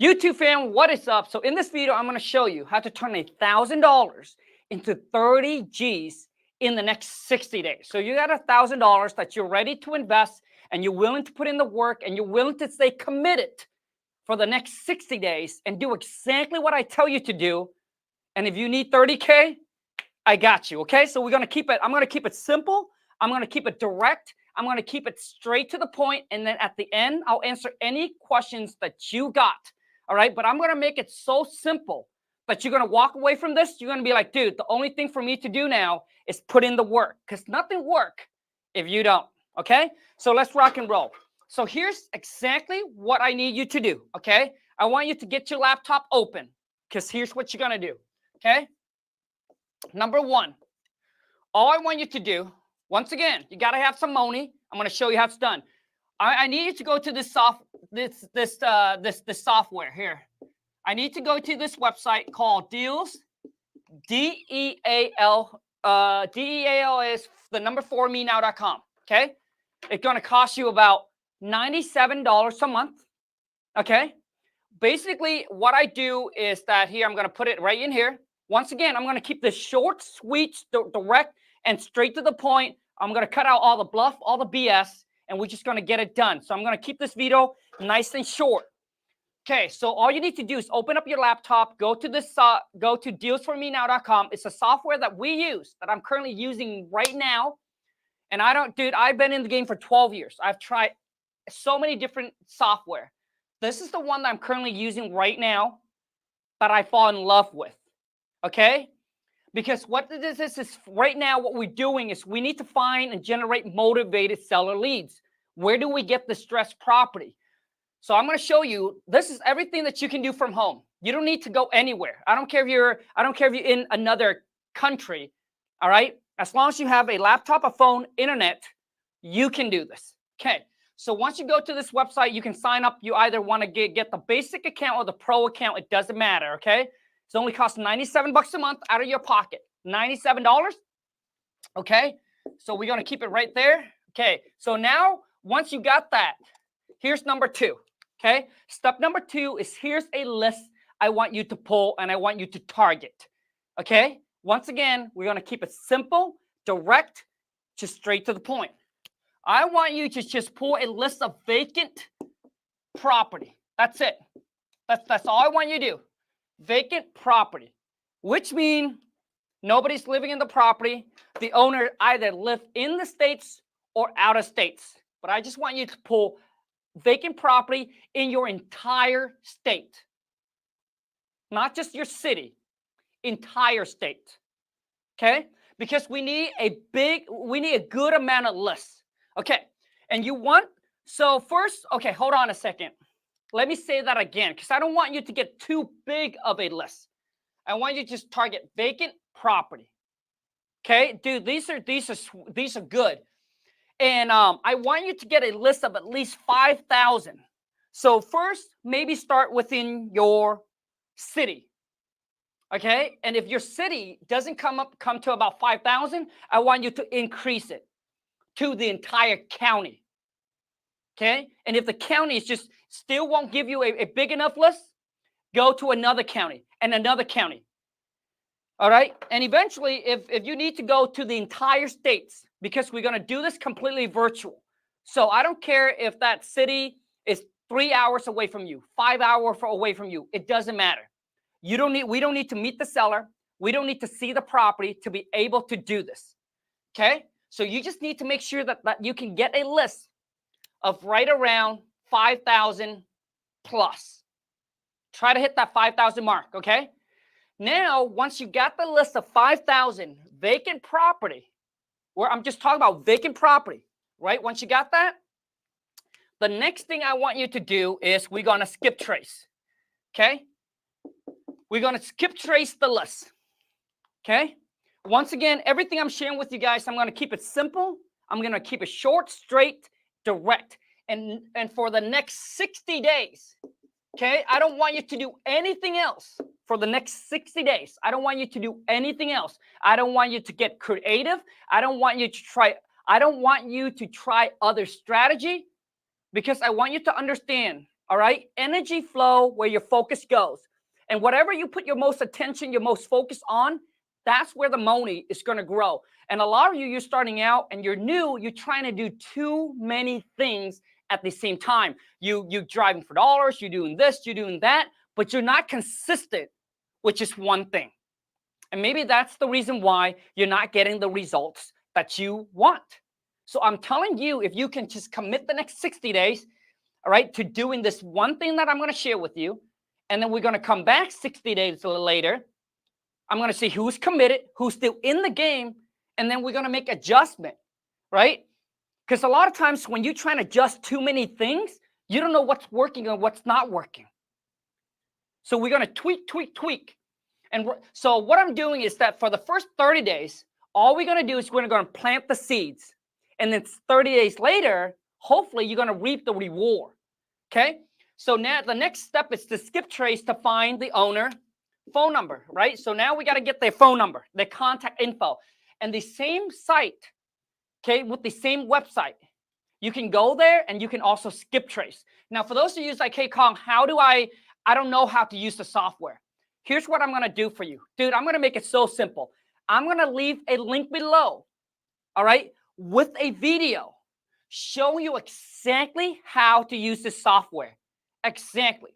YouTube fam, what is up? So in this video, I'm going to show you how to turn $1,000 into 30 G's in the next 60 days. So you got $1,000 that you're ready to invest and you're willing to put in the work and you're willing to stay committed for the next 60 days and do exactly what I tell you to do. And if you need 30K, I got you. Okay. So I'm going to keep it simple. I'm going to keep it direct. I'm going to keep it straight to the point. And then at the end, I'll answer any questions that you got. All right. But I'm going to make it so simple that you're going to walk away from this. You're going to be like, dude, the only thing for me to do now is put in the work, because nothing works if you don't. Okay. So let's rock and roll. So here's exactly what I need you to do. Okay. I want you to get your laptop open, because here's what you're going to do. Okay. Number one, all I want you to do, once again, you got to have some money. I'm going to show you how it's done. I need you to go to this software here. I need to go to this website called Deals, D-E-A-L, D-E-A-L is the number 4menow.com, okay? It's going to cost you about $97 a month, okay? Basically, what I do is that here, I'm going to put it right in here. Once again, I'm going to keep this short, sweet, direct, and straight to the point. I'm going to cut out all the bluff, all the BS, and we're just going to get it done. So I'm going to keep this video nice and short. Okay, so all you need to do is open up your laptop, go to dealsformenow.com. It's a software that we use, that I'm currently using right now. And I've been in the game for 12 years. I've tried so many different software. This is the one that I'm currently using right now that I fall in love with. Okay? Because what this is right now, what we're doing is we need to find and generate motivated seller leads. Where do we get the stressed property? So I'm going to show you, this is everything that you can do from home. You don't need to go anywhere. I don't care if you're in another country. All right? As long as you have a laptop, a phone, internet, you can do this. Okay. So once you go to this website, you can sign up. You either want to get the basic account or the pro account. It doesn't matter. Okay. It only costs $97 a month out of your pocket. $97. Okay. So we're going to keep it right there. Okay. So now, once you got that, here's number two. Okay. Step number two is here's a list I want you to pull and I want you to target. Okay. Once again, we're going to keep it simple, direct, just straight to the point. I want you to just pull a list of vacant property. That's it. That's all I want you to do. Vacant property, which means nobody's living in the property. The owner either live in the States or out of states. But I just want you to pull vacant property in your entire state. Not just your city, entire state. Okay? Because we need a good amount of lists. Okay. And so first, okay, hold on a second. Let me say that again, because I don't want you to get too big of a list. I want you to just target vacant property. Okay, dude, these are good. And I want you to get a list of at least 5,000. So first, maybe start within your city. Okay, and if your city doesn't come to about 5,000, I want you to increase it to the entire county. Okay, and if the county is just still won't give you a big enough list, go to another county and another county. All right, and eventually, if you need to go to the entire states, because we're going to do this completely virtual. So I don't care if that city is 3 hours away from you, 5 hours away from you. It doesn't matter. We don't need to meet the seller. We don't need to see the property to be able to do this. Okay, so you just need to make sure that you can get a list of right around 5,000 plus. Try to hit that 5,000 mark, okay? Now, once you got the list of 5,000 vacant property, where I'm just talking about vacant property, right? Once you got that, the next thing I want you to do is we're going to skip trace, okay? We're going to skip trace the list, okay? Once again, everything I'm sharing with you guys, I'm going to keep it simple. I'm going to keep it short, straight, direct. And for the next 60 days, okay, I don't want you to do anything else for the next 60 days. I don't want you to do anything else. I don't want you to get creative. I don't want you to try other strategy, because I want you to understand All right, energy flow where your focus goes. And whatever you put your most attention, your most focus on, that's where the money is going to grow. And a lot of you, you're starting out and you're new, you're trying to do too many things at the same time. You're driving for dollars, you're doing this, you're doing that, but you're not consistent, which is one thing. And maybe that's the reason why you're not getting the results that you want. So I'm telling you, if you can just commit the next 60 days, all right, to doing this one thing that I'm going to share with you, and then we're going to come back 60 days later. I'm going to see who's committed, who's still in the game, and then we're going to make adjustment, right? Because a lot of times when you're trying to adjust too many things, you don't know what's working and what's not working. So we're going to tweak. And so what I'm doing is that for the first 30 days, all we're going to do is we're going to plant the seeds. And then 30 days later, hopefully you're going to reap the reward. Okay? So now the next step is to skip trace to find the owner phone number, right? So now we got to get their phone number, their contact info. And the same site, okay, with the same website, you can go there and you can also skip trace. Now, for those of you like, hey, Khang, how do I don't know how to use the software. Here's what I'm going to do for you. Dude, I'm going to make it so simple. I'm going to leave a link below, all right, with a video showing you exactly how to use the software. Exactly.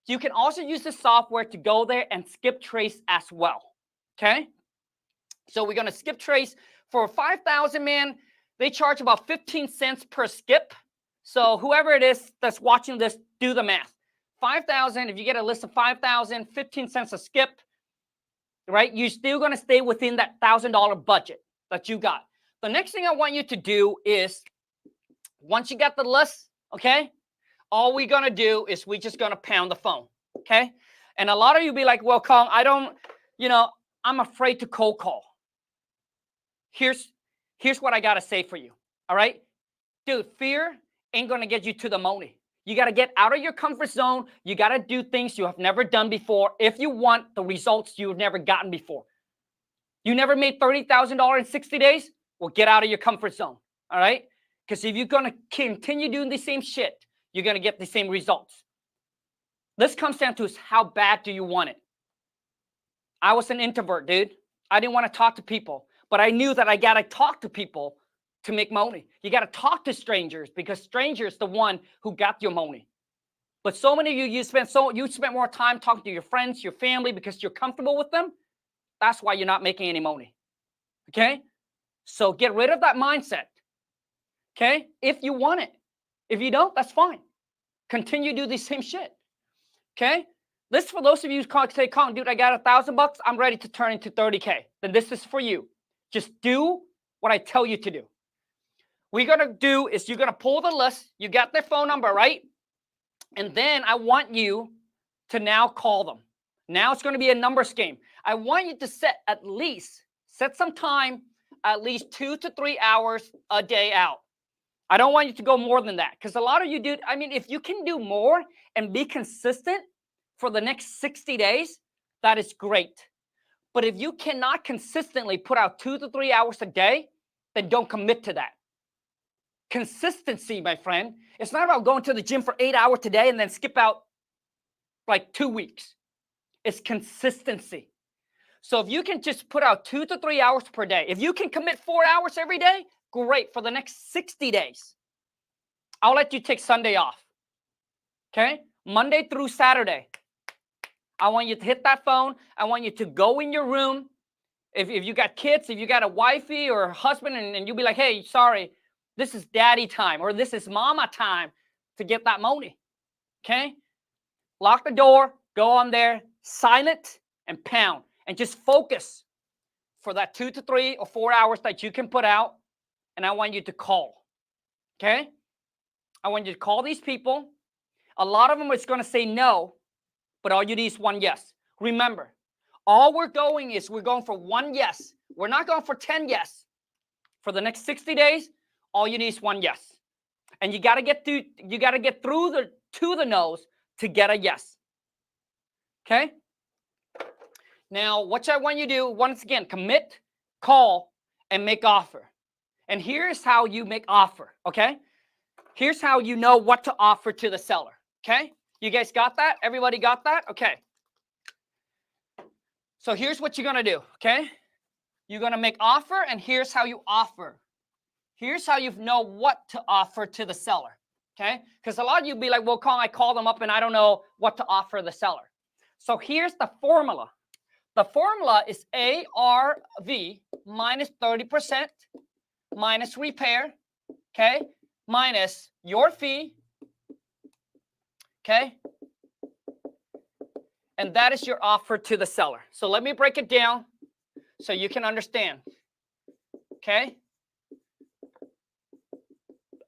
You can also use the software to go there and skip trace as well, okay? So we're going to skip trace for 5,000, man. They charge about 15 cents per skip. So whoever it is that's watching this, do the math. 5,000, if you get a list of 5,000, 15 cents a skip, right? You're still going to stay within that $1,000 budget that you got. The next thing I want you to do is, once you got the list, okay, all we're going to do is we're just going to pound the phone, okay? And a lot of you be like, well, Khang, I don't, I'm afraid to cold call. Here's what I got to say for you, all right? Dude, fear ain't going to get you to the money. You got to get out of your comfort zone. You got to do things you have never done before if you want the results you've never gotten before. You never made $30,000 in 60 days? Well, get out of your comfort zone, all right? Because if you're going to continue doing the same shit, you're going to get the same results. This comes down to how bad do you want it? I was an introvert, dude. I didn't want to talk to people, but I knew that I got to talk to people to make money. You got to talk to strangers because strangers the one who got your money. But so many of you, you spend more time talking to your friends, your family because you're comfortable with them. That's why you're not making any money. Okay? So get rid of that mindset. Okay? If you want it. If you don't, that's fine. Continue to do the same shit. Okay? This is for those of you who say, Khang, dude, I got $1,000. I'm ready to turn into 30K. Then this is for you. Just do what I tell you to do. What you're going to do is you're going to pull the list. You got their phone number, right? And then I want you to now call them. Now it's going to be a numbers game. I want you to set some time, at least 2 to 3 hours a day out. I don't want you to go more than that because a lot of you do. I mean, if you can do more and be consistent for the next 60 days, that is great. But if you cannot consistently put out 2 to 3 hours a day, then don't commit to that. Consistency, my friend. It's not about going to the gym for 8 hours today and then skip out like 2 weeks. It's consistency. So if you can just put out 2 to 3 hours per day, if you can commit 4 hours every day, great. For the next 60 days, I'll let you take Sunday off. Okay? Monday through Saturday. I want you to hit that phone. I want you to go in your room. If you got kids, if you got a wifey or a husband, and you be like, hey, sorry, this is daddy time or this is mama time to get that money. Okay? Lock the door, go on there, sign it, and pound. And just focus for that 2 to 3 or 4 hours that you can put out. And I want you to call. Okay? I want you to call these people. A lot of them is going to say no, but all you need is one yes. Remember, all we're going for one yes. We're not going for 10 yes. For the next 60 days, all you need is one yes. And you got to get through to the no's to get a yes. Okay? Now, what I want you to do, once again, commit, call, and make offer. And here's how you make offer, okay? Here's how you know what to offer to the seller. Okay, you guys got that? Everybody got that? Okay. So here's what you're gonna do, okay? You're gonna make offer, and here's how you offer. Here's how you know what to offer to the seller, okay? Because a lot of you be like, well, I call them up and I don't know what to offer the seller. So here's the formula. The formula is ARV minus 30% minus repair, okay? Minus your fee, okay? And that is your offer to the seller. So let me break it down so you can understand, okay?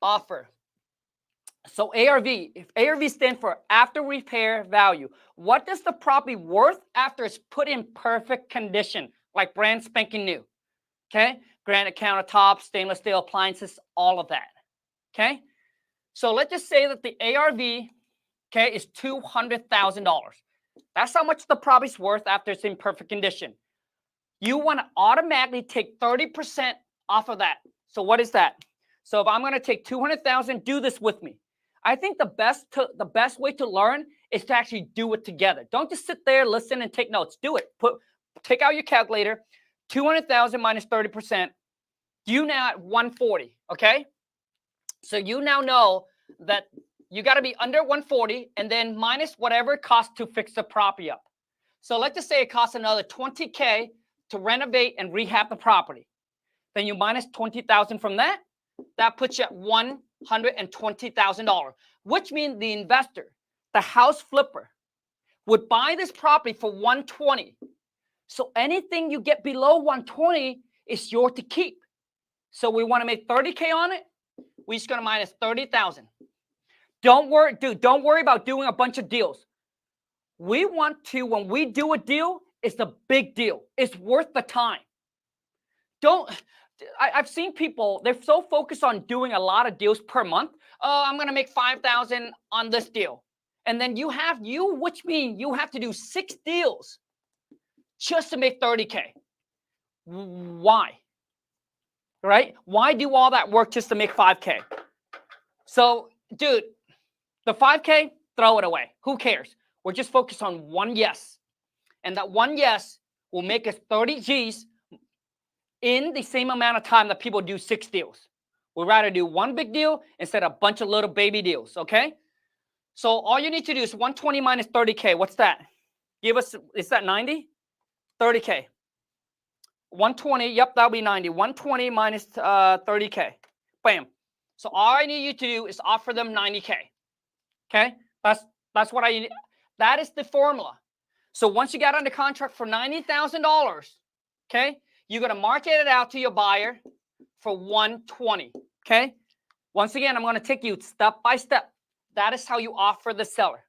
Offer. So ARV, if ARV stands for after repair value, what does the property worth after it's put in perfect condition, like brand spanking new, okay? Granite countertops, stainless steel appliances, all of that, okay? So let's just say that the ARV, okay, is $200,000. That's how much the property's worth after it's in perfect condition. You want to automatically take 30% off of that. So what is that? So if I'm going to take 200,000, do this with me. I think the best way to learn is to actually do it together. Don't just sit there, listen, and take notes. Do it. Take out your calculator. 200,000 minus 30%. You now at 140. Okay. So you now know that you got to be under 140 and then minus whatever it costs to fix the property up. So let's just say it costs another 20K to renovate and rehab the property. Then you minus 20,000 from that. That puts you at $120,000, which means the investor, the house flipper, would buy this property for 120. So anything you get below 120 is yours to keep. So we want to make 30K on it. We're just going to minus 30,000. Don't worry, dude. Don't worry about doing a bunch of deals. We want to, when we do a deal, it's a big deal. It's worth the time. I've seen people, they're so focused on doing a lot of deals per month. Oh, I'm going to make 5,000 on this deal. And then which means you have to do 6 deals just to make 30K. Why? Right? Why do all that work just to make 5K? So, dude, the 5K, throw it away. Who cares? We're just focused on one yes. And that one yes will make us 30 G's in the same amount of time that people do 6 deals. We'd rather do one big deal instead of a bunch of little baby deals, okay? So all you need to do is 120 minus 30K. What's that? Is that 90? 30K. 120, yep, that'll be 90. 120 minus 30K. Bam. So all I need you to do is offer them 90K. Okay? That's what I need. That is the formula. So once you got under contract for $90,000, okay, you're going to market it out to your buyer for 120. Okay? Once again, I'm going to take you step by step. That is how you offer the seller.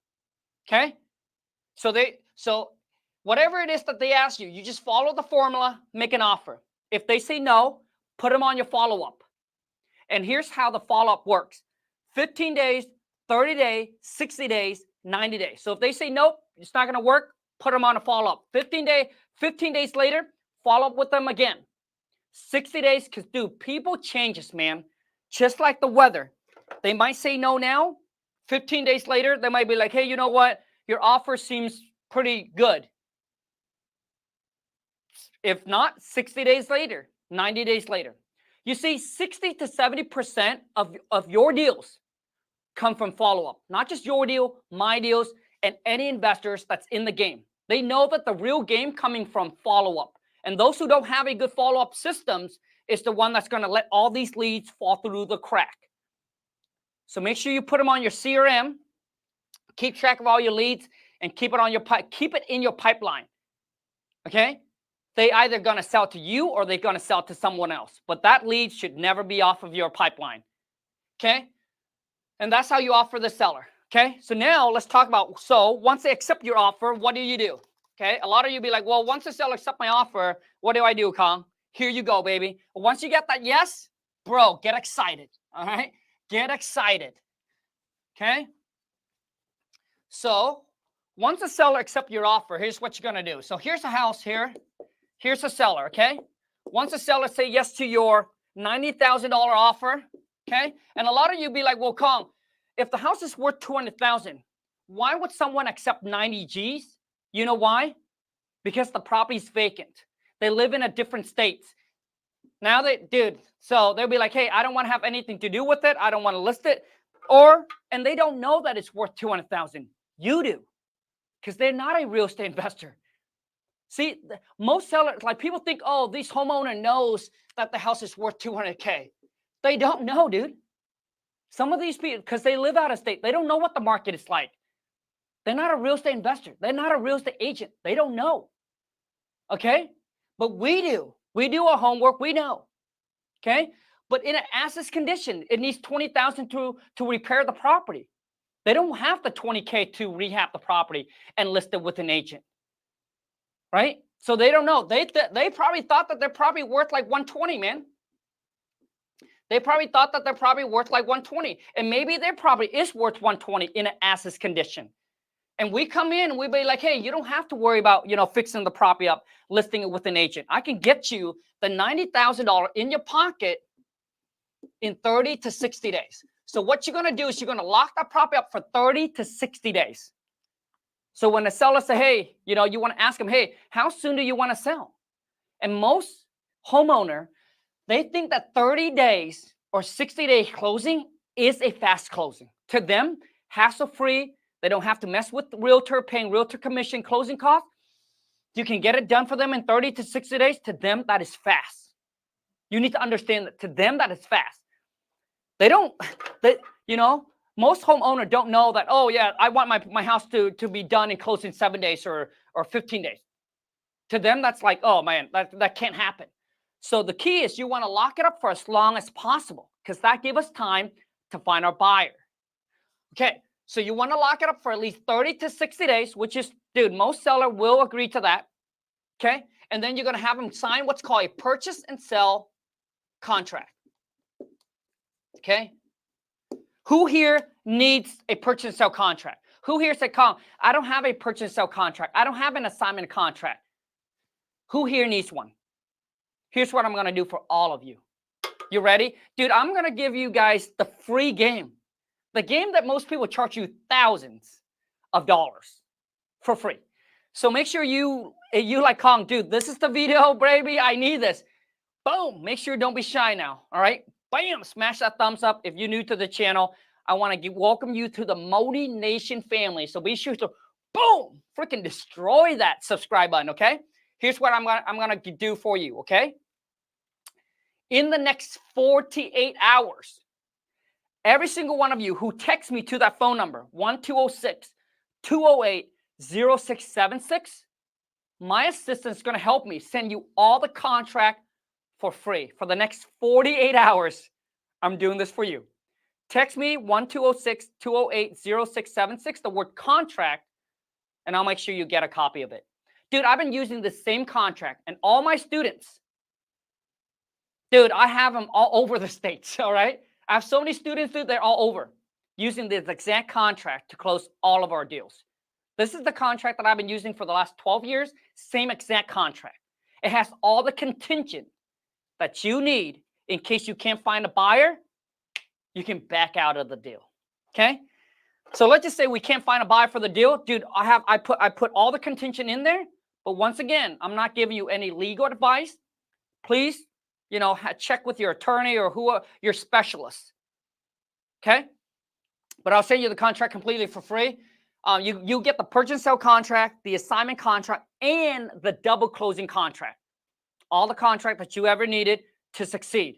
Okay? So whatever it is that they ask you, you just follow the formula, make an offer. If they say no, put them on your follow-up. And here's how the follow-up works. 15 days, 30 days, 60 days, 90 days. So if they say nope, it's not going to work, put them on a follow-up. 15 days later, follow up with them again. 60 days, because, dude, people changes, man. Just like the weather. They might say no now. 15 days later, they might be like, hey, you know what? Your offer seems pretty good. If not, 60 days later, 90 days later. You see, 60 to 70% of your deals come from follow-up. Not just your deal, my deals, and any investors that's in the game. They know that the real game coming from follow-up. And those who don't have a good follow-up systems is the one that's going to let all these leads fall through the crack. So make sure you put them on your CRM, keep track of all your leads, and keep it in your pipeline. Okay? They either going to sell to you or they're going to sell to someone else. But that lead should never be off of your pipeline. Okay? And that's how you offer the seller. Okay? So now let's talk about, so once they accept your offer, what do you do? Okay? A lot of you be like, well, once the seller accepts my offer, what do I do, Khang? Here you go, baby. Once you get that yes, bro, get excited. All right? Get excited. Okay? So once the seller accepts your offer, here's what you're going to do. So here's a house here. Here's a seller, okay? Once the seller say yes to your $90,000 offer, okay? And a lot of you be like, well, Khang, if the house is worth $200,000, Why would someone accept 90 G's? You know why? Because the property's vacant. They live in a different state. Now so they'll be like, hey, I don't want to have anything to do with it. I don't want to list it. And they don't know that it's worth 200,000. You do, because they're not a real estate investor. See, most sellers, like people think, oh, this homeowner knows that the house is worth 200K. They don't know, dude. Some of these people, because they live out of state, they don't know what the market is like. They're not a real estate investor. They're not a real estate agent. They don't know. Okay? But we do. We do our homework. We know. Okay? But in an asset condition, it needs 20,000 to repair the property. They don't have the 20K to rehab the property and list it with an agent. Right? So they don't know. They probably thought that they're probably worth like 120, man. They probably thought that they're probably worth like 120. And maybe their property is worth 120 in an asset condition. And we come in and we be like, hey, you don't have to worry about, fixing the property up, listing it with an agent. I can get you the $90,000 in your pocket in 30 to 60 days. So what you're going to do is you're going to lock that property up for 30 to 60 days. So when the seller say, hey, you want to ask them, hey, how soon do you want to sell? And most homeowner, they think that 30 days or 60-day closing is a fast closing. To them, hassle-free. They don't have to mess with the realtor, paying realtor commission, closing costs. You can get it done for them in 30 to 60 days. To them, that is fast. You need to understand that to them, that is fast. Most homeowners don't know that, oh, yeah, I want my house to be done and closed in 7 days or 15 days. To them, that's like, oh, man, that can't happen. So the key is you want to lock it up for as long as possible because that gives us time to find our buyer. Okay, so you want to lock it up for at least 30 to 60 days, which is, dude, most seller will agree to that. Okay, and then you're going to have them sign what's called a purchase and sell contract. Okay, who here needs a purchase and sell contract? Who here said, Khang, I don't have a purchase and sell contract. I don't have an assignment contract. Who here needs one? Here's what I'm going to do for all of you. You ready? Dude, I'm going to give you guys the free game. The game that most people charge you thousands of dollars for free. So make sure you like Khang, dude, this is the video, baby. I need this. Boom. Make sure don't be shy now. All right. Bam. Smash that thumbs up. If you're new to the channel, I want to welcome you to the Mobi Nation family. So be sure to, boom, freaking destroy that subscribe button. Okay. Here's what I'm going to do for you. Okay. In the next 48 hours, every single one of you who texts me to that phone number, 1-206-208-0676, my assistant is going to help me send you all the contract for free. For the next 48 hours, I'm doing this for you. Text me 1-206-208-0676, the word contract, and I'll make sure you get a copy of it. Dude, I've been using the same contract, and all my students, dude, I have them all over the states, all right? I have so many students, dude, they're all over using this exact contract to close all of our deals. This is the contract that I've been using for the last 12 years, same exact contract. It has all the contingent that you need in case you can't find a buyer, you can back out of the deal, okay? So let's just say we can't find a buyer for the deal. Dude, I put all the contingent in there, but once again, I'm not giving you any legal advice. Please, check with your attorney or your specialist. Okay? But I'll send you the contract completely for free. You get the purchase and sell contract, the assignment contract, and the double closing contract. All the contract that you ever needed to succeed.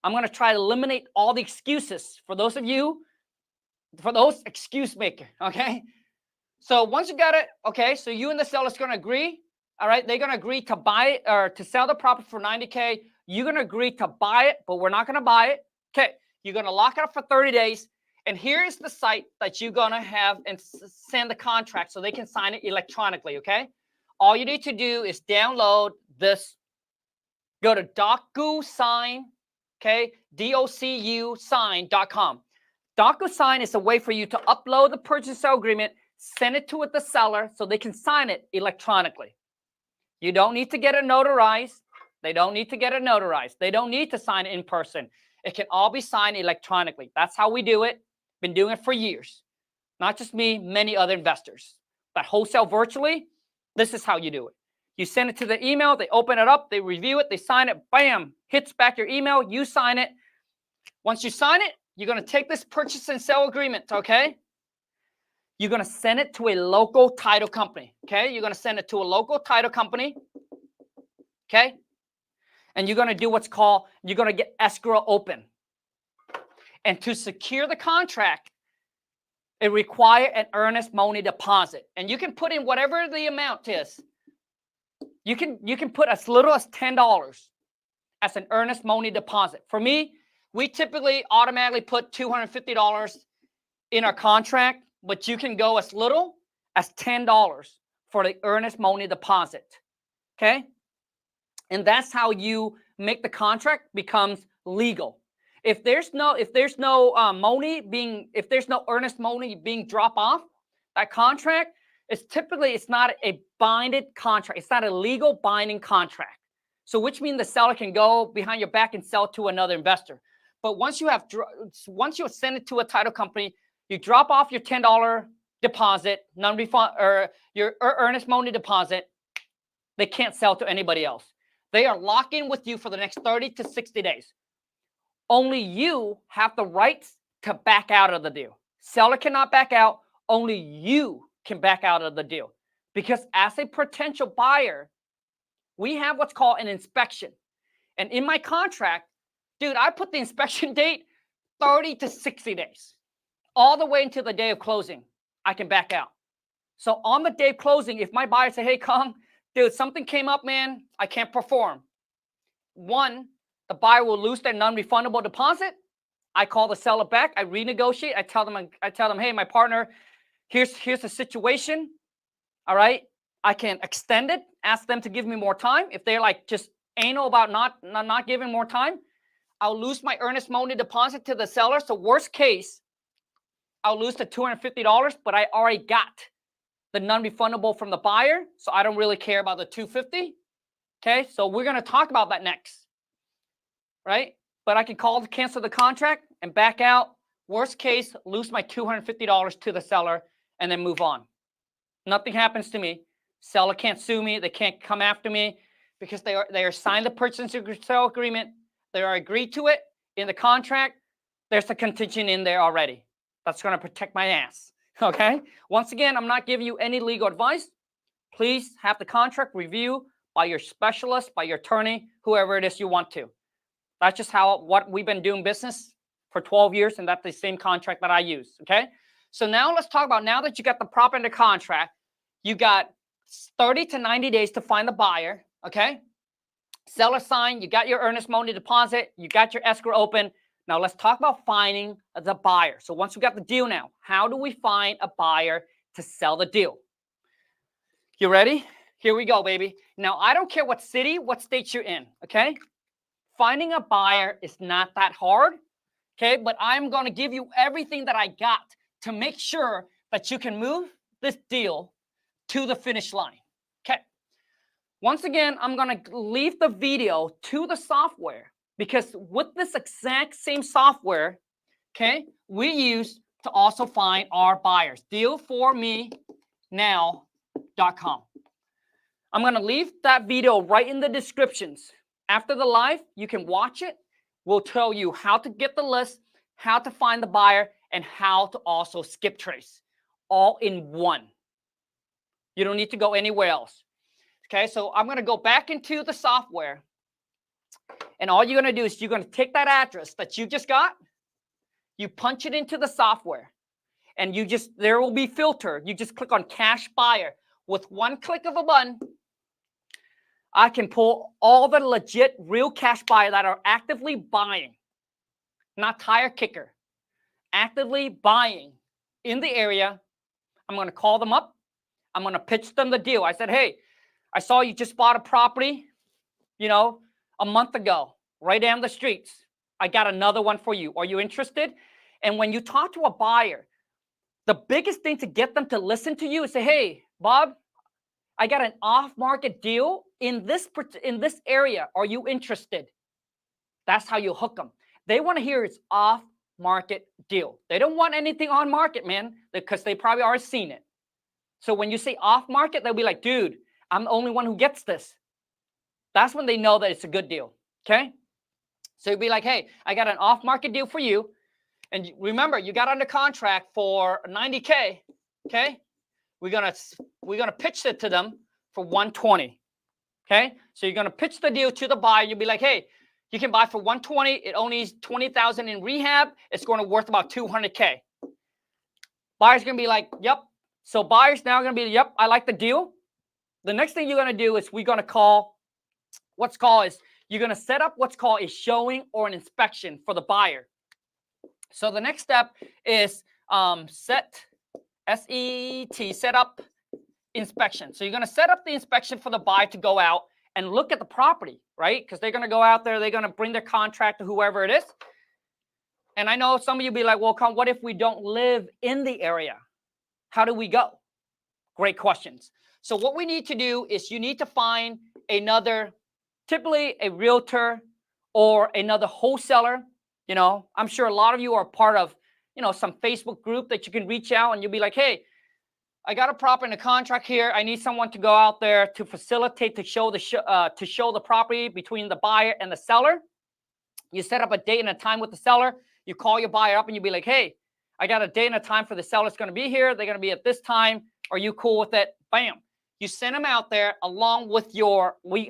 I'm going to try to eliminate all the excuses for those of you, for those excuse maker. Okay? So once you got it, okay, so you and the seller is going to agree. All right? They're going to agree to buy it or to sell the property for $90K. You're going to agree to buy it, but we're not going to buy it. Okay, you're going to lock it up for 30 days. And here's the site that you're going to have and send the contract so they can sign it electronically, okay? All you need to do is download this. Go to DocuSign, okay? DocuSign.com. DocuSign is a way for you to upload the purchase sale agreement, send it to the seller so they can sign it electronically. You don't need to get it notarized. They don't need to get it notarized. They don't need to sign it in person. It can all be signed electronically. That's how we do it. Been doing it for years. Not just me, many other investors that wholesale virtually. This is how you do it. You send it to the email, they open it up, they review it, they sign it, bam, hits back your email, you sign it. Once you sign it, you're going to take this purchase and sale agreement, okay? You're going to send it to a local title company, okay? You're going to send it to a local title company, okay? And you're going to do what's called, you're going to get escrow open. And to secure the contract, it requires an earnest money deposit. And you can put in whatever the amount is. You can put as little as $10 as an earnest money deposit. For me, we typically automatically put $250 in our contract, but you can go as little as $10 for the earnest money deposit. Okay? And that's how you make the contract becomes legal. If there's no earnest money being dropped off, that contract is typically, it's not a binded contract. It's not a legal binding contract. So which means the seller can go behind your back and sell to another investor. But once you send it to a title company, you drop off your $10 deposit, non-refund, or your earnest money deposit, they can't sell to anybody else. They are locked in with you for the next 30 to 60 days. Only you have the rights to back out of the deal. Seller cannot back out. Only you can back out of the deal. Because as a potential buyer, we have what's called an inspection. And in my contract, dude, I put the inspection date 30 to 60 days. All the way until the day of closing, I can back out. So on the day of closing, if my buyer say, hey, Khang, dude, something came up, man, I can't perform. One, the buyer will lose their non-refundable deposit. I call the seller back. I renegotiate. I tell them, hey, my partner, here's the situation. All right, I can extend it. Ask them to give me more time. If they're like just anal about not giving more time, I'll lose my earnest money deposit to the seller. So worst case, I'll lose the $250, but I already got the non-refundable from the buyer, so I don't really care about the $250. Okay, so we're gonna talk about that next, right? But I can call to cancel the contract and back out. Worst case, lose my $250 to the seller and then move on. Nothing happens to me. Seller can't sue me. They can't come after me because they are signed the purchase and sale agreement. They are agreed to it in the contract. There's a contingent in there already. That's going to protect my ass. Okay? Once again, I'm not giving you any legal advice. Please have the contract reviewed by your specialist, by your attorney, whoever it is you want to. That's just what we've been doing business for 12 years, and that's the same contract that I use. Okay? So now let's talk about, now that you got the prop under contract, you got 30 to 90 days to find the buyer. Okay? Seller signed, you got your earnest money deposit, you got your escrow open. Now let's talk about finding the buyer. So once we got the deal now, how do we find a buyer to sell the deal? You ready? Here we go, baby. Now, I don't care what city, what state you're in, okay? Finding a buyer is not that hard, okay? But I'm going to give you everything that I got to make sure that you can move this deal to the finish line, okay? Once again, I'm going to leave the video to the software, because with this exact same software, okay, we use to also find our buyers. Dealformenow.com. I'm going to leave that video right in the descriptions. After the live, you can watch it. We'll tell you how to get the list, how to find the buyer, and how to also skip trace, all in one. You don't need to go anywhere else. Okay, so I'm going to go back into the software. And all you're going to do is you're going to take that address that you just got, you punch it into the software, and there will be filter. You just click on cash buyer. With one click of a button, I can pull all the legit real cash buyer that are actively buying, not tire kicker, actively buying in the area. I'm going to call them up. I'm going to pitch them the deal. I said, hey, I saw you just bought a property, a month ago, right down the streets. I got another one for you. Are you interested? And when you talk to a buyer, the biggest thing to get them to listen to you is say, hey, Bob, I got an off-market deal in this area. Are you interested? That's how you hook them. They want to hear it's off market deal. They don't want anything on market, man, because they probably already seen it. So when you say off market, they'll be like, dude, I'm the only one who gets this. That's when they know that it's a good deal, okay? So you'll be like, hey, I got an off market deal for you. And remember, you got under contract for 90K, okay? We're gonna pitch it to them for 120. Okay, so you're gonna pitch the deal to the buyer. You'll be like, hey, you can buy for 120. It only needs 20,000 in rehab. It's going to worth about 200K. Buyer's gonna be like, yep. So buyer's now gonna be, yep, I like the deal. The next thing you're gonna do is you're gonna set up what's called a showing or an inspection for the buyer. So the next step is set up inspection. So you're going to set up the inspection for the buyer to go out and look at the property, right? Because they're going to go out there, they're going to bring their contractor, whoever it is. And I know some of you be like, well, Khang, what if we don't live in the area? How do we go? Great questions. So what we need to do is you need to find another, typically a realtor or another wholesaler. You know, I'm sure a lot of you are part of, you know, some Facebook group that you can reach out and you'll be like, hey, I got a property in a contract here. I need someone to go out there to facilitate, to show the property between the buyer and the seller. You set up a date and a time with the seller. You call your buyer up and you'll be like, hey, I got a date and a time for the seller's going to be here. They're going to be at this time. Are you cool with it? Bam. You send them out there along with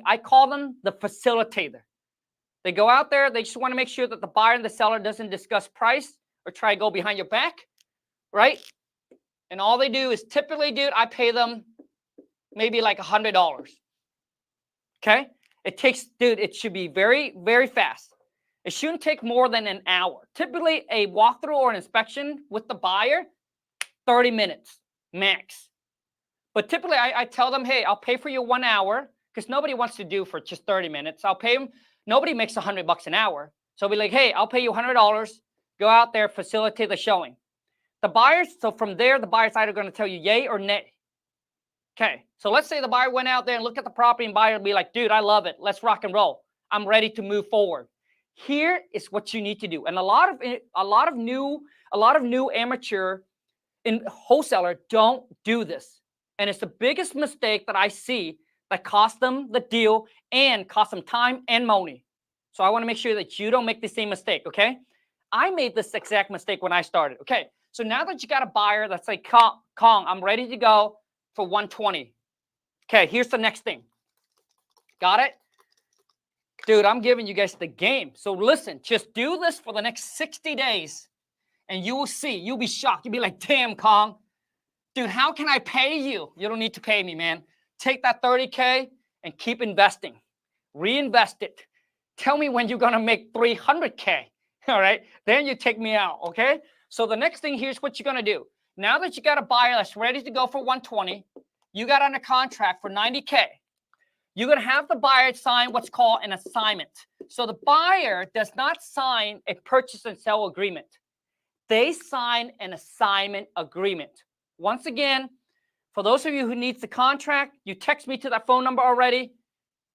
I call them the facilitator. They go out there. They just want to make sure that the buyer and the seller doesn't discuss price or try to go behind your back, right? And all they do is typically, dude, I pay them maybe like $100. Okay? It takes, dude, it should be very, very fast. It shouldn't take more than an hour. Typically, a walkthrough or an inspection with the buyer, 30 minutes max. But typically, I tell them, hey, I'll pay for you 1 hour because nobody wants to do for just 30 minutes. I'll pay them. Nobody makes $100 an hour. So I'll be like, hey, I'll pay you $100. Go out there, facilitate the showing. The buyers, so from there, the buyer's either going to tell you yay or nay. Okay, so let's say the buyer went out there and looked at the property and buyer will be like, dude, I love it. Let's rock and roll. I'm ready to move forward. Here is what you need to do. And a lot of new amateur wholesaler don't do this. And it's the biggest mistake that I see that cost them the deal and cost them time and money. So I want to make sure that you don't make the same mistake, okay? I made this exact mistake when I started, okay? So now that you got a buyer that's like, Khang, I'm ready to go for 120. Okay, here's the next thing. Got it? Dude, I'm giving you guys the game. So listen, just do this for the next 60 days and you will see. You'll be shocked. You'll be like, damn, Khang. Dude, how can I pay you? You don't need to pay me, man. Take that 30K and keep investing. Reinvest it. Tell me when you're going to make 300K. All right? Then you take me out, okay? So the next thing, here's what you're going to do. Now that you got a buyer that's ready to go for 120, you got under contract for 90K. You're going to have the buyer sign what's called an assignment. So the buyer does not sign a purchase and sell agreement. They sign an assignment agreement. Once again, for those of you who needs the contract, you text me to that phone number already.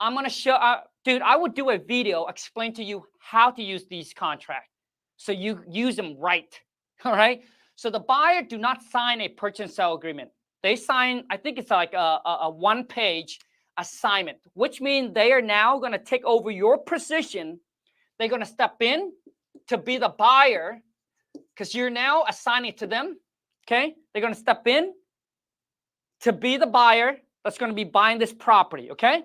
I'm going to show, dude, I would do a video explain to you how to use these contracts so you use them right. All right. So the buyer do not sign a purchase and sell agreement. They sign, I think it's like a one-page assignment, which means they are now going to take over your position. They're going to step in to be the buyer because you're now assigning it to them. Okay. They're going to step in to be the buyer that's going to be buying this property. Okay.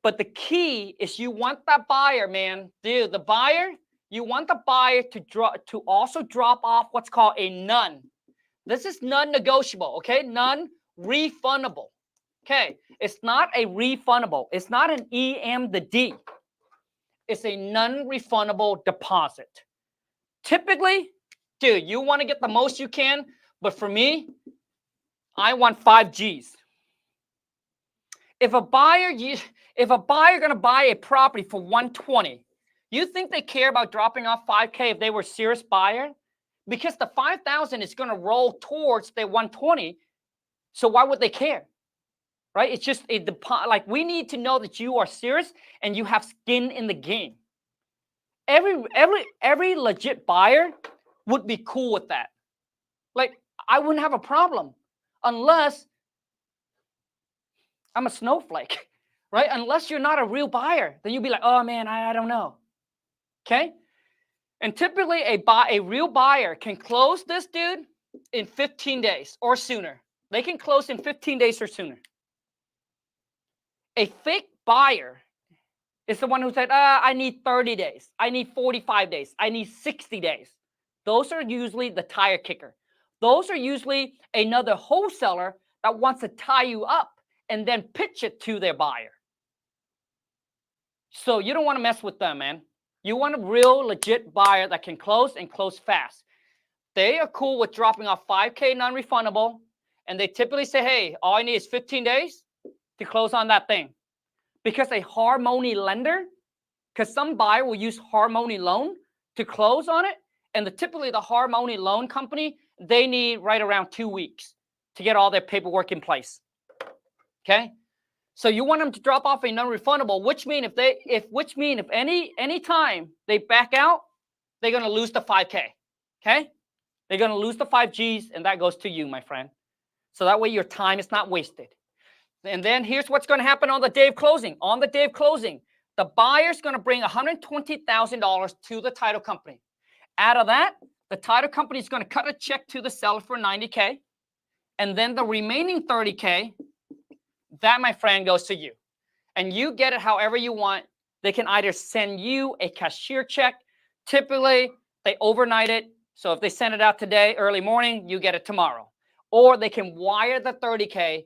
But the key is you want that buyer, man, dude, the buyer, you want the buyer to also drop off what's called a none. This is non-negotiable, okay? Non-refundable. Okay, it's not a refundable. It's not an EM the D. It's a non-refundable deposit. Typically, dude, you want to get the most you can, but for me, I want 5 G's. If a buyer going to buy a property for 120, you think they care about dropping off 5K if they were a serious buyer? Because the 5,000 is going to roll towards the 120. So why would they care? Right? It's just like we need to know that you are serious and you have skin in the game. Every legit buyer would be cool with that. Like, I wouldn't have a problem unless I'm a snowflake, right? Unless you're not a real buyer, then you'll be like, oh man, I don't know. Okay? And typically a real buyer can close this dude in 15 days or sooner. They can close in 15 days or sooner. A fake buyer is the one who said, I need 30 days. I need 45 days. I need 60 days. Those are usually the tire kicker. Those are usually another wholesaler that wants to tie you up and then pitch it to their buyer. So you don't want to mess with them, man. You want a real legit buyer that can close and close fast. They are cool with dropping off $5K non-refundable, and they typically say, hey, all I need is 15 days to close on that thing. Because a hard money lender, because some buyer will use hard money loan to close on it, and typically the hard money loan company, they need right around 2 weeks to get all their paperwork in place. Okay? So you want them to drop off a non-refundable, which means if any time they back out, they're gonna lose the 5K. Okay? They're gonna lose the 5Gs, and that goes to you, my friend. So that way your time is not wasted. And then here's what's gonna happen on the day of closing. On the day of closing, the buyer's gonna bring $120,000 to the title company. Out of that, the title company is gonna cut a check to the seller for $90K, and then the remaining $30K, that, my friend, goes to you. And you get it however you want. They can either send you a cashier check. Typically, they overnight it. So if they send it out today, early morning, you get it tomorrow. Or they can wire the $30K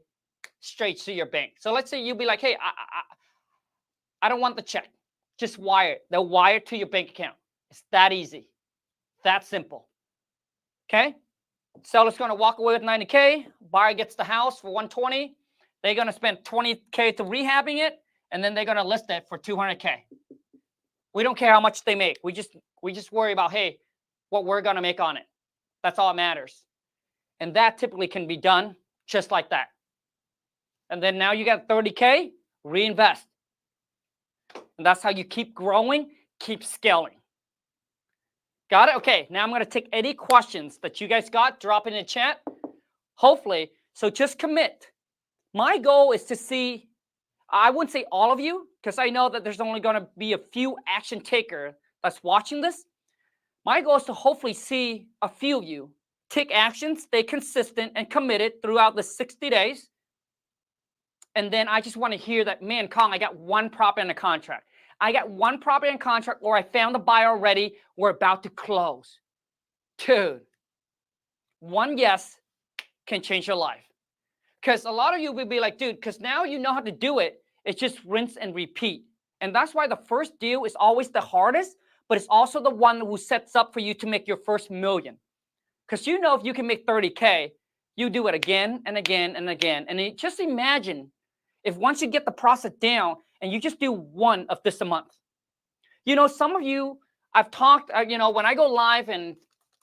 straight to your bank. So let's say you be like, hey, I don't want the check. Just wire it. They'll wire it to your bank account. It's that easy. That simple. Okay? Seller's going to walk away with $90K. Buyer gets the house for $120. They're going to spend $20K to rehabbing it, and then they're going to list it for $200K. We don't care how much they make. We just worry about, hey, what we're going to make on it. That's all that matters. And that typically can be done just like that. And then now you got $30K, reinvest. And that's how you keep growing, keep scaling. Got it? Okay, now I'm going to take any questions that you guys got, drop it in the chat. Hopefully, so just commit. My goal is to see, I wouldn't say all of you, because I know that there's only going to be a few action taker that's watching this. My goal is to hopefully see a few of you take action, stay consistent and committed throughout the 60 days. And then I just want to hear that, man, Khang, I got one property in the contract. I got one property in contract, or I found a buyer already. We're about to close. Dude, one yes can change your life. Because a lot of you will be like, dude, because now you know how to do it. It's just rinse and repeat. And that's why the first deal is always the hardest, but it's also the one who sets up for you to make your first million. Because you know if you can make 30K, you do it again and again and again. And just imagine if once you get the process down and you just do one of this a month. You know, some of you, I've talked, you know, when I go live and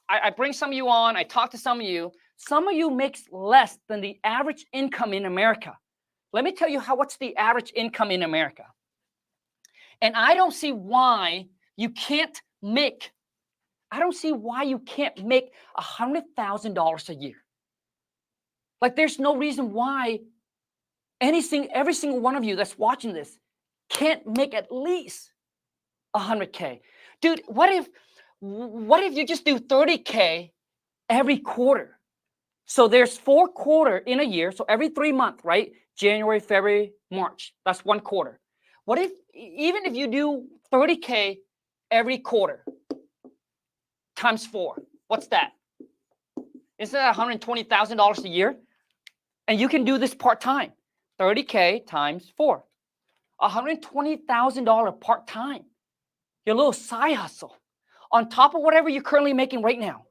I bring some of you on, I talk to some of you makes less than the average income in America. Let me tell you what's the average income in America. And I don't see why you can't make $100,000 a year. Like there's no reason why every single one of you that's watching this can't make at least 100K. Dude, what if you just do 30K every quarter? So there's 4 quarters in a year. So every 3 months, right? January, February, March. That's 1 quarter. What if, even if you do 30K every quarter times 4, what's that? Isn't that $120,000 a year? And you can do this part-time. 30K times 4. $120,000 part-time. Your little side hustle. On top of whatever you're currently making right now.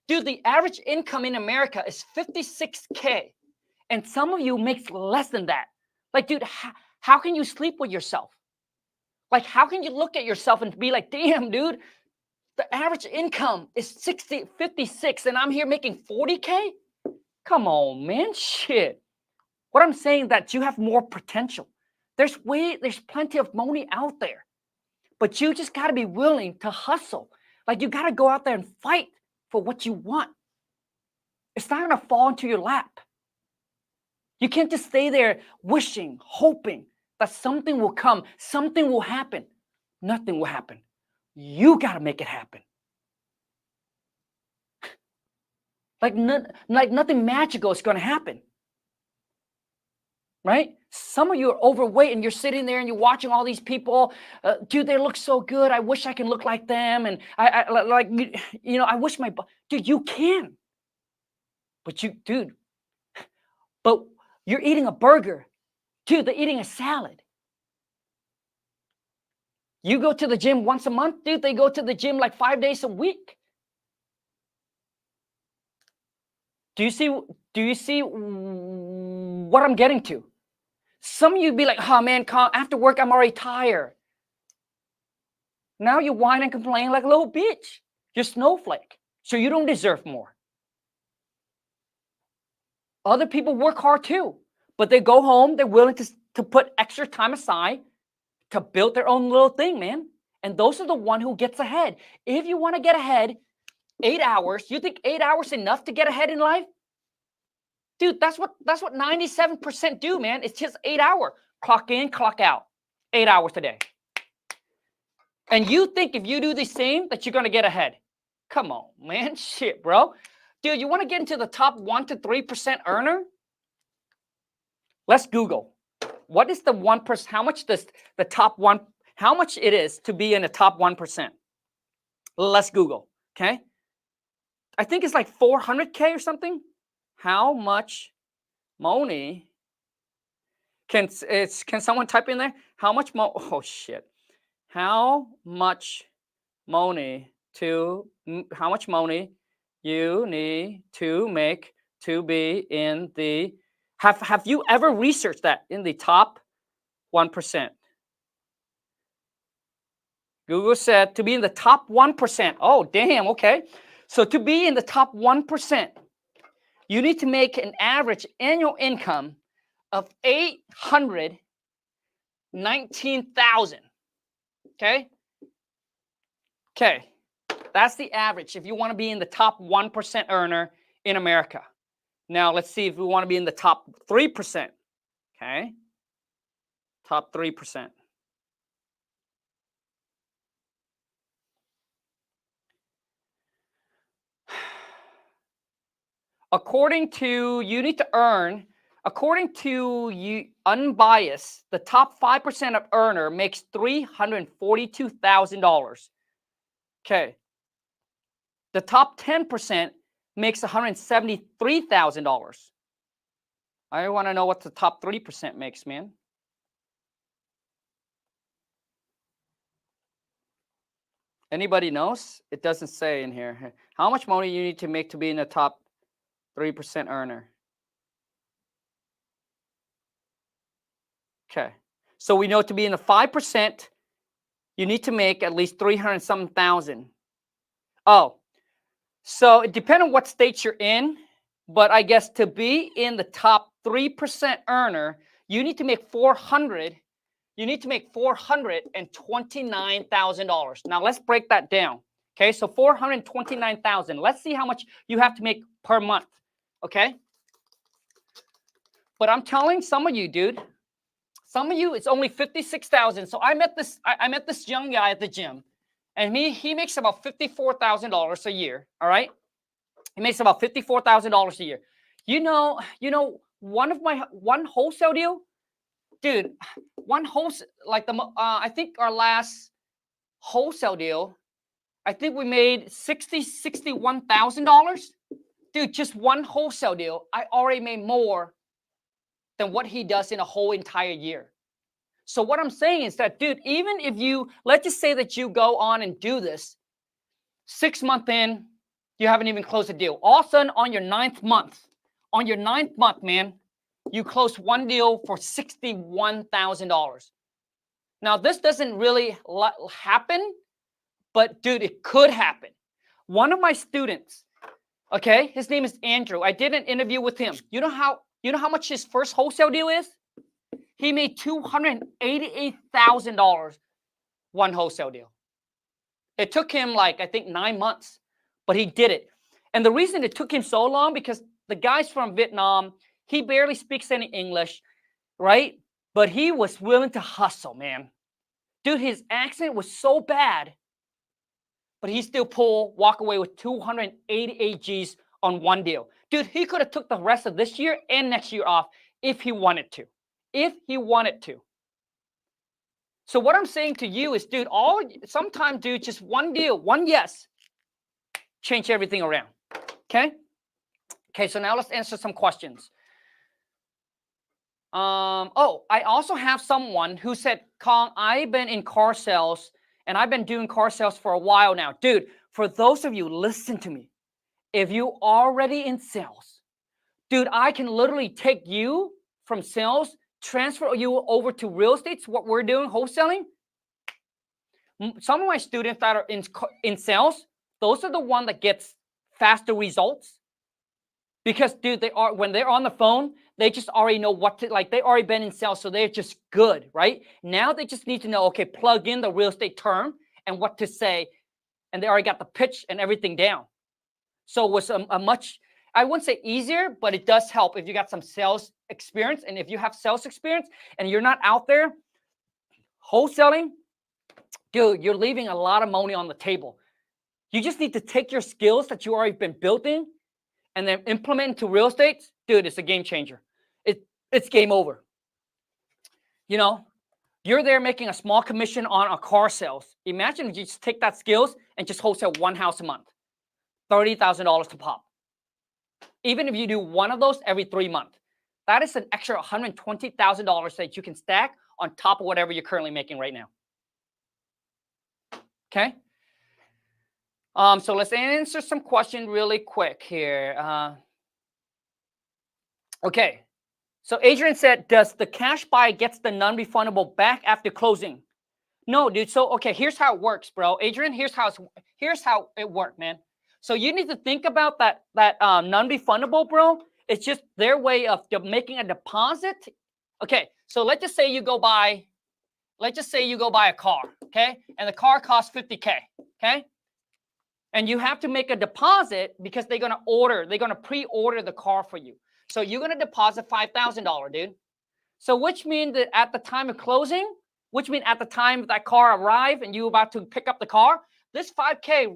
Dude, the average income in America is $56K. And some of you makes less than that. Like, dude, how can you sleep with yourself? Like, how can you look at yourself and be like, damn, dude, the average income is 56 and I'm here making 40K? Come on, man, shit. What I'm saying is that you have more potential. There's plenty of money out there. But you just got to be willing to hustle. Like, you got to go out there and fight for what you want. It's not going to fall into your lap. You can't just stay there wishing, hoping that something will come, something will happen. Nothing will happen. You got to make it happen. Like nothing magical is going to happen. Right? Some of you are overweight and you're sitting there and you're watching all these people. Dude, they look so good. I wish I can look like them. And I wish dude, you can. But you're eating a burger. Dude, they're eating a salad. You go to the gym once a month, dude, they go to the gym like 5 days a week. Do you see what I'm getting to? Some of you be like, oh man, after work, I'm already tired. Now you whine and complain like a little bitch. You're snowflake. So you don't deserve more. Other people work hard too, but they go home, they're willing to put extra time aside to build their own little thing, man. And those are the one who gets ahead. If you want to get ahead, 8 hours, you think 8 hours enough to get ahead in life? Dude, that's what 97% do, man. It's just 8 hours. Clock in, clock out. 8 hours a day. And you think if you do the same that you're going to get ahead. Come on, man. Shit, bro. Dude, you want to get into the top 1 to 3% earner? Let's Google. What is the 1%? How much does the top one, how much it is to be in the top 1%? Let's Google, okay? I think it's like 400K or something. How much money can someone type in there? How much oh shit. How much money you need to make to be in the have you ever researched that in the top 1%? Google said to be in the top 1%. Oh, damn, okay. So to be in the top 1%, you need to make an average annual income of $819,000. Okay? Okay. That's the average if you want to be in the top 1% earner in America. Now, let's see if we want to be in the top 3%. Okay? Top 3%. According to unbiased, the top 5% of earner makes $342,000. Okay. The top 10% makes $173,000. I want to know what the top 3% makes, man. Anybody knows? It doesn't say in here. How much money you need to make to be in the top 3% earner? Okay. So we know to be in the 5%, you need to make at least 300-something thousand. Oh, so it depends on what state you're in, but I guess to be in the top 3% earner, you need to make $429,000. Now let's break that down. Okay, so $429,000. Let's see how much you have to make per month. Okay. But I'm telling some of you, dude, some of you, it's only $56,000. So I met this young guy at the gym, and he makes about $54,000 a year. All right, he makes about $54,000 a year. You know, one wholesale deal, dude. I think our last wholesale deal, I think we made $61,000. Dude, just one wholesale deal, I already made more than what he does in a whole entire year. So what I'm saying is that, dude, even if let's just say that you go on and do this, 6 months in, you haven't even closed a deal. All of a sudden, on your ninth month, man, you close one deal for $61,000. Now, this doesn't really happen, but dude, it could happen. One of my students, okay, his name is Andrew. I did an interview with him. You know how much his first wholesale deal is? He made $288,000 one wholesale deal. It took him like, I think 9 months, but he did it. And the reason it took him so long, because the guy's from Vietnam, he barely speaks any English, right? But he was willing to hustle, man. Dude, his accent was so bad, but he still walk away with 288 G's on one deal. Dude, he could have took the rest of this year and next year off if he wanted to. If he wanted to. So what I'm saying to you is, dude, sometimes, dude, just one deal, one yes, change everything around. Okay? Okay, so now let's answer some questions. I also have someone who said, Khang, I've been in car sales and I've been doing car sales for a while now. Dude, for those of you, listen to me. If you already in sales, dude, I can literally take you from sales, transfer you over to real estate. It's what we're doing, wholesaling. Some of my students that are in sales, those are the one that gets faster results. Because, dude, when they're on the phone, they just already know what to, like, they already been in sales, so they're just good, right? Now they just need to know, okay, plug in the real estate term and what to say, and they already got the pitch and everything down. So it was a much, I wouldn't say easier, but it does help if you got some sales experience. And if you have sales experience and you're not out there wholesaling, dude, you're leaving a lot of money on the table. You just need to take your skills that you already been building and then implement into real estate. Dude, it's a game changer. It's game over. You know, you're there making a small commission on a car sales. Imagine if you just take that skills and just wholesale one house a month. $30,000 to pop. Even if you do one of those every 3 months, that is an extra $120,000 that you can stack on top of whatever you're currently making right now. Okay. So let's answer some questions really quick here. Okay. So Adrian said, does the cash buy gets the non-refundable back after closing? No, dude. So, okay, here's how it works, bro. Adrian, here's how it worked, man. So you need to think about that non-refundable, bro. It's just their way of making a deposit. Okay, so let's just say you go buy a car, okay? And the car costs $50K, okay? And you have to make a deposit because they're gonna pre-order the car for you. So you're gonna deposit $5,000, dude. So which means that at the time of closing, which means at the time that car arrived and you about to pick up the car, this $5K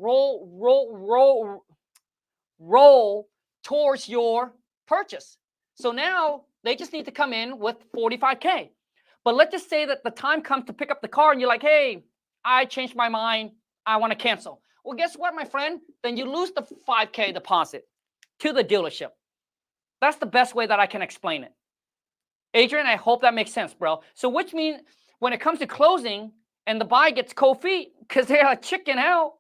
roll towards your purchase. So now they just need to come in with $45K. But let's just say that the time comes to pick up the car and you're like, hey, I changed my mind. I want to cancel. Well, guess what, my friend? Then you lose the $5K deposit to the dealership. That's the best way that I can explain it. Adrian, I hope that makes sense, bro. So which means when it comes to closing and the buy gets cold feet because they're like chicken out,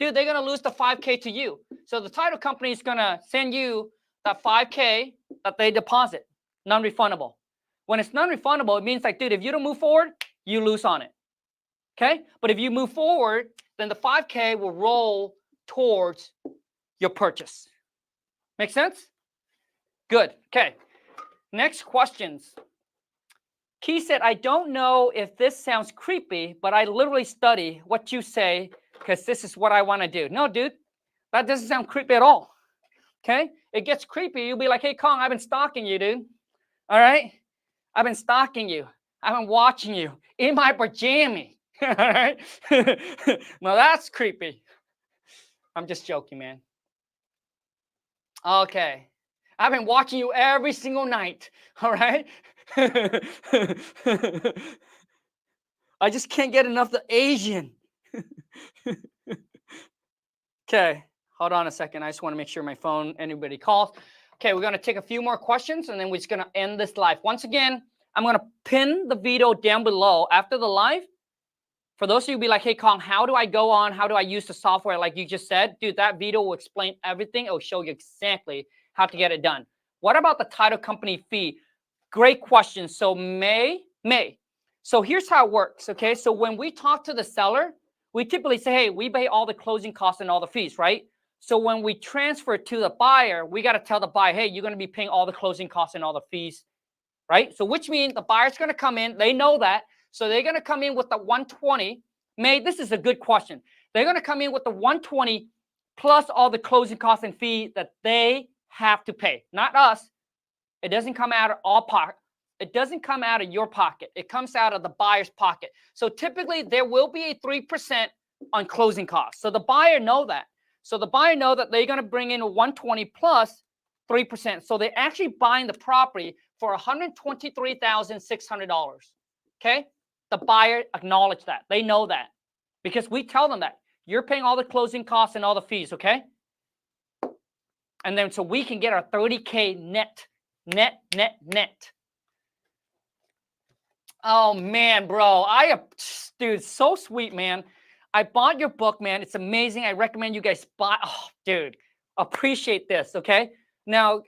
dude, they're going to lose the $5K to you. So the title company is going to send you that $5K that they deposit, non-refundable. When it's non-refundable, it means like, dude, if you don't move forward, you lose on it. Okay? But if you move forward, then the $5K will roll towards your purchase. Make sense? Good. Okay. Next questions. Key said, I don't know if this sounds creepy, but I literally study what you say because this is what I want to do. No, dude, that doesn't sound creepy at all. Okay? It gets creepy. You'll be like, hey, Khang, I've been stalking you, dude. All right? I've been stalking you. I've been watching you in my pajamas. All right? Now that's creepy. I'm just joking, man. Okay. I've been watching you every single night. All right? I just can't get enough of the Asian. Okay. Hold on a second. I just want to make sure my phone, anybody calls. Okay, we're going to take a few more questions, and then we're just going to end this live. Once again, I'm going to pin the video down below after the live. For those of you who be like, hey, Khang, how do I go on? How do I use the software like you just said? Dude, that video will explain everything. It will show you exactly how to get it done. What about the title company fee? Great question. So May. So here's how it works, okay? So when we talk to the seller, we typically say, hey, we pay all the closing costs and all the fees, right? So when we transfer to the buyer, we got to tell the buyer, hey, you're going to be paying all the closing costs and all the fees, right? So which means the buyer's going to come in. They know that. So they're going to come in with the 120. May, this is a good question. They're going to come in with the 120 plus all the closing costs and fee that they have to pay, not us. It doesn't come out of all pocket. It doesn't come out of your pocket. It comes out of the buyer's pocket. So typically there will be a 3% on closing costs. So the buyer know that. So the buyer know that they're going to bring in a 120 plus 3%. So they're actually buying the property for $123,600. Okay? The buyer acknowledged that. They know that because we tell them that you're paying all the closing costs and all the fees. Okay? And then so we can get our 30K net. Oh man, bro, dude, so sweet, man. I bought your book, man. It's amazing. I recommend you guys buy. Oh, dude, appreciate this. Okay, now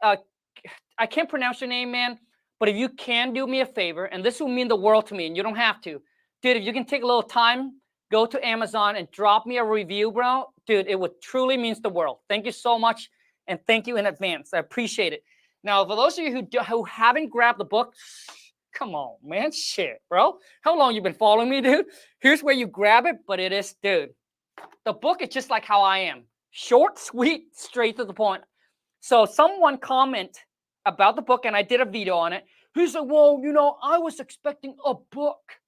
I can't pronounce your name, man, but if you can do me a favor, and this will mean the world to me, and you don't have to, dude. If you can take a little time, go to Amazon and drop me a review, bro, dude. It would truly means the world. Thank you so much, and thank you in advance. I appreciate it. Now, for those of you who haven't grabbed the book, come on, man. Shit, bro. How long you been following me, dude? Here's where you grab it, but it is, dude. The book is just like how I am. Short, sweet, straight to the point. So someone comment about the book, and I did a video on it. He said, well, you know, I was expecting a book.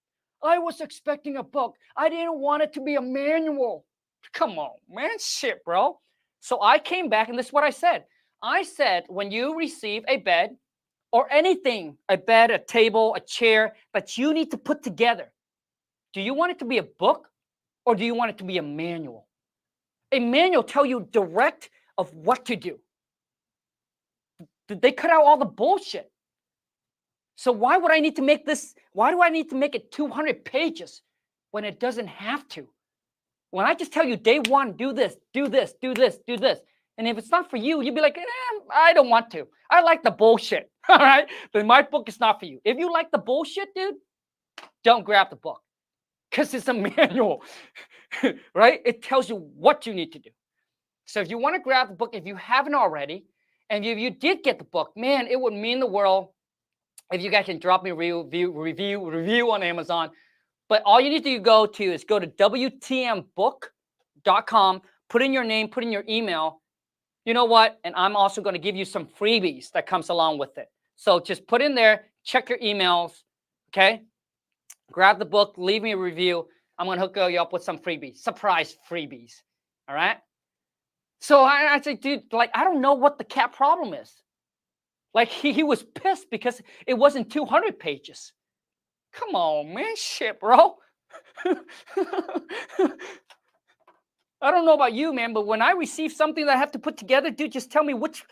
I was expecting a book. I didn't want it to be a manual. Come on, man. Shit, bro. So I came back, and this is what I said. I said, when you receive a bed or anything, a bed, a table, a chair that you need to put together, do you want it to be a book or do you want it to be a manual? A manual tell you direct of what to do. They cut out all the bullshit. So why would I need to make this? Why do I need to make it 200 pages when it doesn't have to? When I just tell you day one, do this, do this, do this, do this. And if it's not for you, you'd be like, I don't want to. I like the bullshit. All right. Then my book is not for you. If you like the bullshit, dude, don't grab the book because it's a manual, right? It tells you what you need to do. So if you want to grab the book, if you haven't already, and if you did get the book, man, it would mean the world if you guys can drop me a review on Amazon. But all you need to go to is go to WTMbook.com, put in your name, put in your email. You know what? And I'm also going to give you some freebies that comes along with it. So just put in there, check your emails, okay? Grab the book, leave me a review. I'm going to hook you up with some freebies, surprise freebies, all right? So I say, dude, like, I don't know what the cat problem is. Like, he was pissed because it wasn't 200 pages. Come on, man. Shit, bro. I don't know about you, man, but when I receive something that I have to put together, dude, just tell me which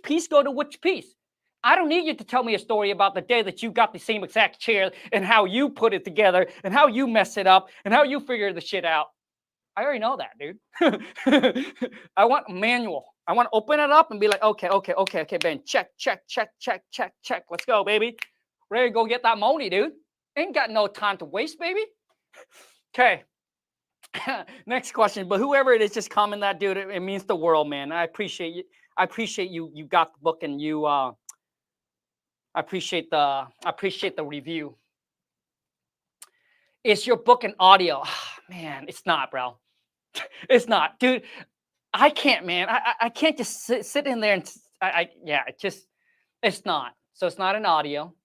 piece go to which piece. I don't need you to tell me a story about the day that you got the same exact chair and how you put it together and how you mess it up and how you figure the shit out. I already know that, dude. I want a manual. I want to open it up and be like, okay, Ben, check. Let's go, baby. Ready to go get that money, dude. Ain't got no time to waste, baby. Okay. Next question. But whoever it is, just comment that, dude. It means the world, man. I appreciate you. I appreciate you. You got the book, and you. I appreciate the review. Is your book an audio? Man, it's not, bro. It's not, dude. I can't, man. I can't just sit in there and it's not. So it's not an audio.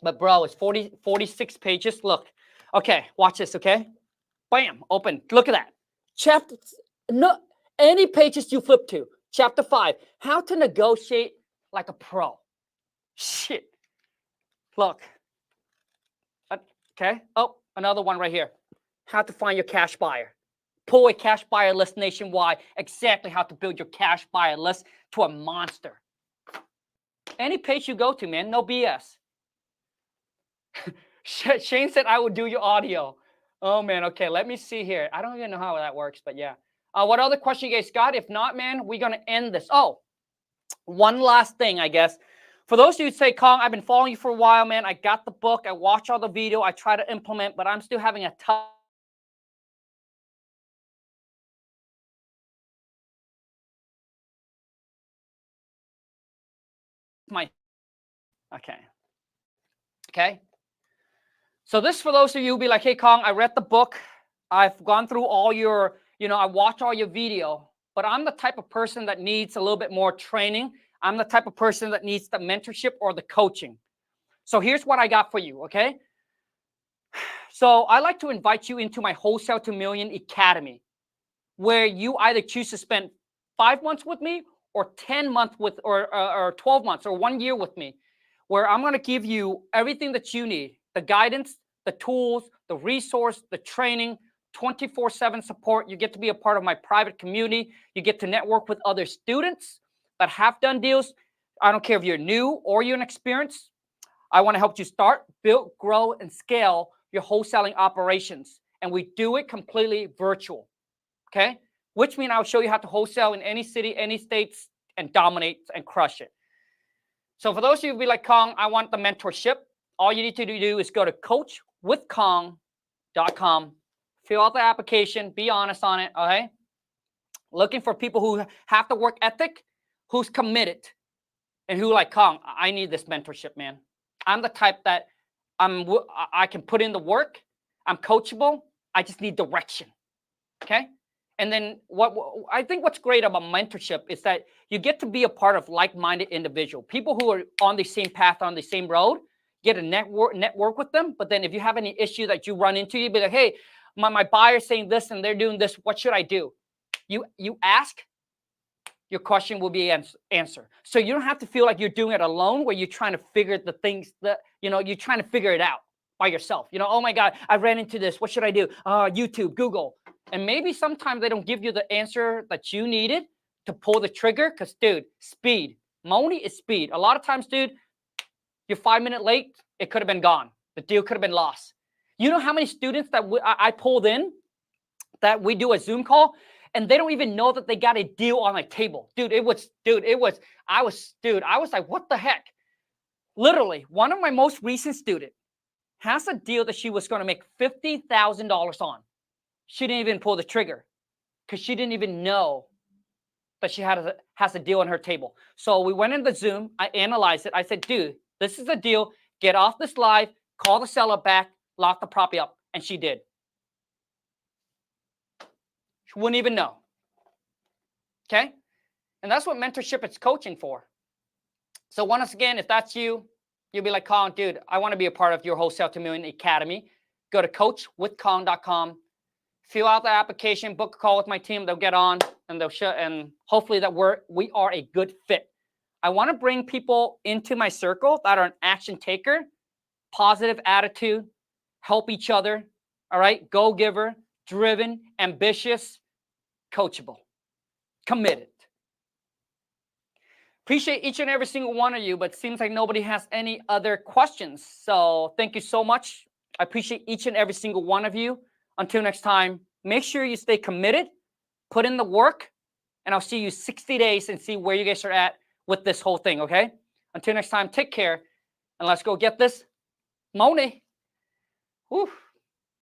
But bro, it's 46 pages. Look. Okay, watch this, okay? Bam, open. Look at that. Chapter, no, any pages you flip to. Chapter 5, how to negotiate like a pro. Shit. Look. Okay. Oh, another one right here. How to find your cash buyer. Pull a cash buyer list nationwide. Exactly how to build your cash buyer list to a monster. Any page you go to, man, no BS. Shane said I would do your audio. Oh, man. Okay, let me see here. I don't even know how that works, but yeah. What other question you guys got? If not, man, we're going to end this. Oh, one last thing, I guess. For those of you who say, Khang, I've been following you for a while, man. I got the book. I watch all the video. I try to implement, but I'm still having a tough. Okay. So this for those of you who be like, hey, Khang, I read the book. I've gone through all your, I watch all your video, but I'm the type of person that needs a little bit more training. I'm the type of person that needs the mentorship or the coaching. So here's what I got for you, okay? So I like to invite you into my Wholesale to Million Academy, where you either choose to spend 5 months with me or 10 months with, or 12 months or 1 year with me, where I'm going to give you everything that you need, the guidance, the tools, the resource, the training, 24/7 support. You get to be a part of my private community. You get to network with other students that have done deals. I don't care if you're new or you're inexperienced. I want to help you start, build, grow, and scale your wholesaling operations. And we do it completely virtual. Okay? Which means I'll show you how to wholesale in any city, any states, and dominate and crush it. So for those of you who be like, Khang, I want the mentorship. All you need to do is go to coachwithkhang.com, fill out the application, be honest on it, okay? Looking for people who have the work ethic, who's committed, and who like, Khang, I need this mentorship, man. I'm the type that I can put in the work. I'm coachable. I just need direction, okay? And then what I think what's great about mentorship is that you get to be a part of like-minded individual, people who are on the same path, on the same road. Get a network with them. But then if you have any issue that you run into, you be like, hey, my buyer's saying this and they're doing this. What should I do? You ask, your question will be answered. So you don't have to feel like you're doing it alone, where you're trying to figure the things that, you're trying to figure it out by yourself. Oh my God, I ran into this. What should I do? YouTube, Google. And maybe sometimes they don't give you the answer that you needed to pull the trigger. Because, dude, speed. Money is speed. A lot of times, dude, you're 5 minutes late, it could have been gone. The deal could have been lost. You know how many students that I pulled in that we do a Zoom call and they don't even know that they got a deal on a table. I was like, what the heck? Literally, one of my most recent students has a deal that she was going to make $50,000 on. She didn't even pull the trigger because she didn't even know that she has a deal on her table. So we went in the Zoom. I analyzed it. I said, dude, this is the deal. Get off this live. Call the seller back. Lock the property up. And she did. She wouldn't even know. Okay? And that's what mentorship is coaching for. So once again, if that's you, you'll be like, Khang, dude, I want to be a part of your Wholesale to Million Academy. Go to coachwithkhang.com. Fill out the application, book a call with my team. They'll get on and they'll show, and hopefully that we are a good fit. I want to bring people into my circle that are an action taker, positive attitude, help each other. All right, go giver, driven, ambitious, coachable, committed. Appreciate each and every single one of you, but it seems like nobody has any other questions. So thank you so much. I appreciate each and every single one of you. Until next time, make sure you stay committed, put in the work, and I'll see you 60 days and see where you guys are at with this whole thing, okay? Until next time, take care, and let's go get this money. Whew.